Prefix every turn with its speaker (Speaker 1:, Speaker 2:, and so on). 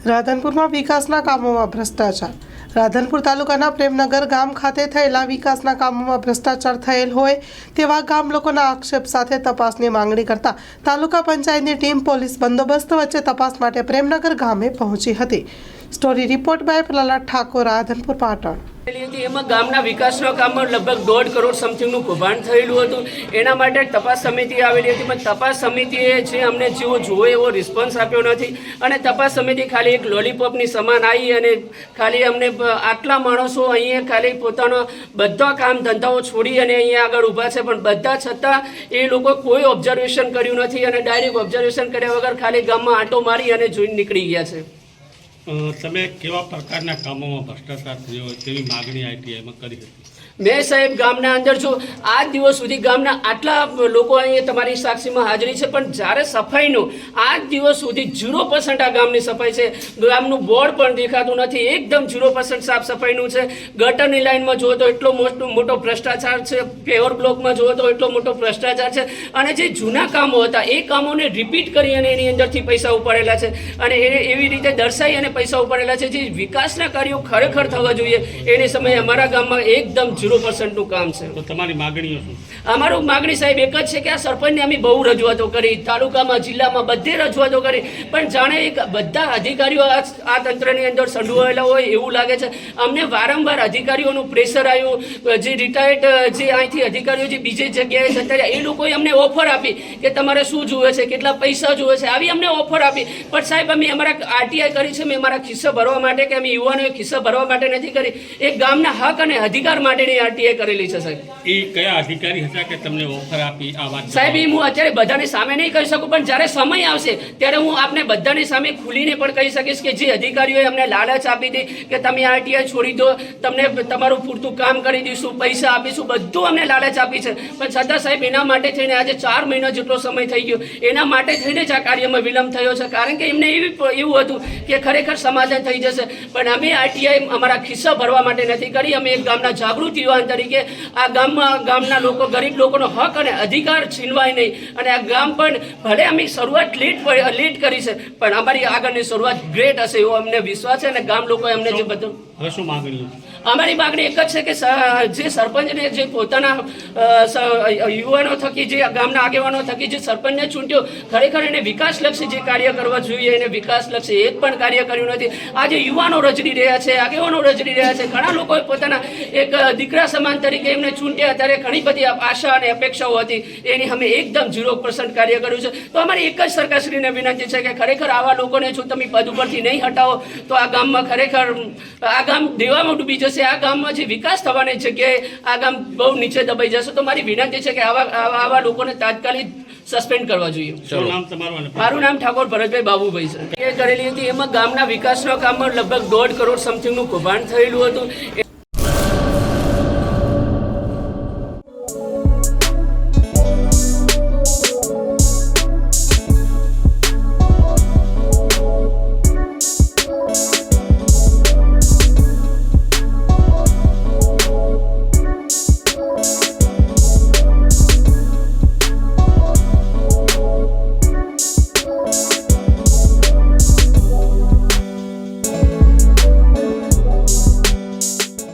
Speaker 1: રાધનપુરમાં વિકાસના કામોમાં ભ્રષ્ટાચાર। રાધનપુર તાલુકાના પ્રેમનગર ગામ ખાતે થયેલા વિકાસના કામોમાં ભ્રષ્ટાચાર થયેલ હોય તેવા ગામ લોકોના આક્ષેપ સાથે તપાસની માંગણી કરતા તાલુકા પંચાયતની ટીમ પોલીસ બંદોબસ્ત વચ્ચે તપાસ માટે પ્રેમનગર ગામે પહોંચી હતી। Story report by Prahlad Thakor, Radhanpur, Patan.
Speaker 2: એમાં ગામના વિકાસના કામમાં લગભગ 1.5 કરોડ સમથિંગનું કૌભાંડ થયેલું હતું। એના માટે તપાસ સમિતિ આવેલી હતી, પણ તપાસ સમિતિએ જે અમને જેવો જોવે એવો રિસ્પોન્સ આપ્યો નથી અને તપાસ સમિતિ ખાલી એક લોલીપોપની સમાન આવી અને ખાલી અમને આટલા માણસો અહીંયા ખાલી પોતાનો બધા કામ ધંધાઓ છોડી અને અહીંયા આગળ ઊભા છે, પણ બધા છતાં એ લોકો કોઈ ઓબ્ઝર્વેશન કર્યું નથી અને ડાયરેક્ટ ઓબ્ઝર્વેશન કર્યા વગર ખાલી ગામમાં આંટો મારી અને જોઈને નીકળી ગયા છે।
Speaker 3: તમે કેવા પ્રકારના કામોમાં ભ્રષ્ટાચાર થયો હોય તેવી માગણી આઈટીઆઈમાં કરી હતી?
Speaker 2: મેં સાહેબ ગામના અંદર જો આજ દિવસ સુધી ગામના આટલા લોકો અહીંયા તમારી સાક્ષીમાં હાજરી છે, પણ જ્યારે સફાઈનું આજ દિવસ સુધી 0% આ ગામની સફાઈ છે। ગામનું બોર્ડ પણ દેખાતું નથી, એકદમ 0% સાફ સફાઈનું છે। ગટરની લાઇનમાં જુઓ તો એટલો મોટો ભ્રષ્ટાચાર છે, પેવર બ્લોકમાં જુઓ તો એટલો મોટો ભ્રષ્ટાચાર છે અને જે જૂના કામો હતા એ કામોને રિપીટ કરી અને એની અંદરથી પૈસા ઉપાડેલા છે અને એવી રીતે દર્શાવી અને પૈસા ઉપાડેલા છે। જે વિકાસના કાર્યો ખરેખર થવા જોઈએ એને સમયે અમારા ગામમાં એકદમ 0%નું કામ છે।
Speaker 3: તો તમારી માગણીઓ શું?
Speaker 2: અમારું માગણી સાહેબ એક જ છે કે આ સરપંચને અમે બહુ રજૂઆતો કરી, તાલુકામાં જિલ્લામાં બધે રજૂઆતો કરી, પણ જાણે બધા અધિકારીઓ આ તંત્રની અંદર સંડોવાયેલા હોય એવું લાગે છે। અમને વારંવાર અધિકારીઓનું પ્રેશર આવ્યું, જે રિટાયર્ડ જે અહીંથી અધિકારીઓ જે બીજી જગ્યાએ જતા એ લોકોએ અમને ઓફર આપી કે તમારે શું જુએ છે, કેટલા પૈસા જુએ છે, આવી અમને ઓફર આપી, પણ સાહેબ અમે અમારા આરટીઆઈ કરી છે, મેં અમારા ખિસ્સા ભરવા માટે કે અમે યુવાનોએ ખિસ્સા ભરવા માટે નથી કરી, એક ગામના હક અને અધિકાર માટેની આરટીઆઈ કરેલી છે સાહેબ।
Speaker 3: એ કયા અધિકારી હતા કે તમને ઓફર આપી આ વાત?
Speaker 2: સાહેબ એ હું અત્યારે બધાની સામે નહીં કહી શકું, પણ જ્યારે સમય આવશે ત્યારે હું આપને બધાની સામે ખુલીને પણ કહી શકીશ કે જે અધિકારીઓએ અમને લાલચ આપી હતી કે તમે આરટીઆઈ છોડી દો, તમને તમારું પૂરતું કામ કરી દઈશું, પૈસા આપીશું, બધું અમને લાલચ આપી છે, પણ છતાં સાહેબ એના માટે થઈને આજે 4 મહિના જેટલો સમય થઈ ગયો, એના માટે થઈને જ આ કાર્યમાં વિલંબ થયો છે, કારણ કે એમને એવું હતું કે ખરેખર સમાધાન થઈ જશે, પણ અમે આરટીઆઈ અમારા ખિસ્સા ભરવા માટે નથી કરી। અમે એક ગામના જાગૃત યુવાન તરીકે આ ગામના લોકો, ગરીબ લોકોનો હક અને અધિકાર છીનવાય નહીં અને આ ગામ પણ ભલે અમે શરૂઆત લેટ કરી છે, પણ અમારી આગળની શરૂઆત ગ્રેટ હશે એવો અમને વિશ્વાસ છે અને ગામ લોકોએ અમને જે બધું
Speaker 3: હવે શું માગણી?
Speaker 2: અમારી માગણી એક જ છે કે જે સરપંચને જે પોતાના યુવાનો થકી, જે ગામના આગેવાનો થકી જે સરપંચને ચૂંટ્યો, ખરેખર એને વિકાસલક્ષી જે કાર્ય કરવા જોઈએ એને વિકાસલક્ષી એક પણ કાર્ય કર્યું નથી। આજે યુવાનો રજડી રહ્યા છે, આગેવાનો રજડી રહ્યા છે, ઘણા લોકોએ પોતાના એક દીકરા સમાન તરીકે એમને ચૂંટ્યા, ત્યારે ઘણી બધી આશા અને અપેક્ષાઓ હતી, એની અમે એકદમ 0% કાર્ય કર્યું છે। તો અમારી એક જ સરકારશ્રીને વિનંતી છે કે ખરેખર આવા લોકોને જો તમે પદ ઉપરથી નહીં હટાવો તો આ ગામમાં ખરેખર આ ગામ દેવામાં ડૂબી જશે। આ ગામમાં જે વિકાસ થવાની જગ્યાએ આ ગામ બહુ નીચે દબાઈ જશે। તો મારી વિનંતી છે કે આવા લોકોને તાત્કાલિક સસ્પેન્ડ કરવા જોઈએ।
Speaker 3: શું નામ તમારું?
Speaker 2: મારું નામ ઠાકોર ભરતભાઈ બાબુભાઈ છે। એ કરેલી હતી, એમાં ગામના વિકાસના કામમાં લગભગ 1.5 કરોડ સમથિંગનું કૌભાંડ થયેલું હતું।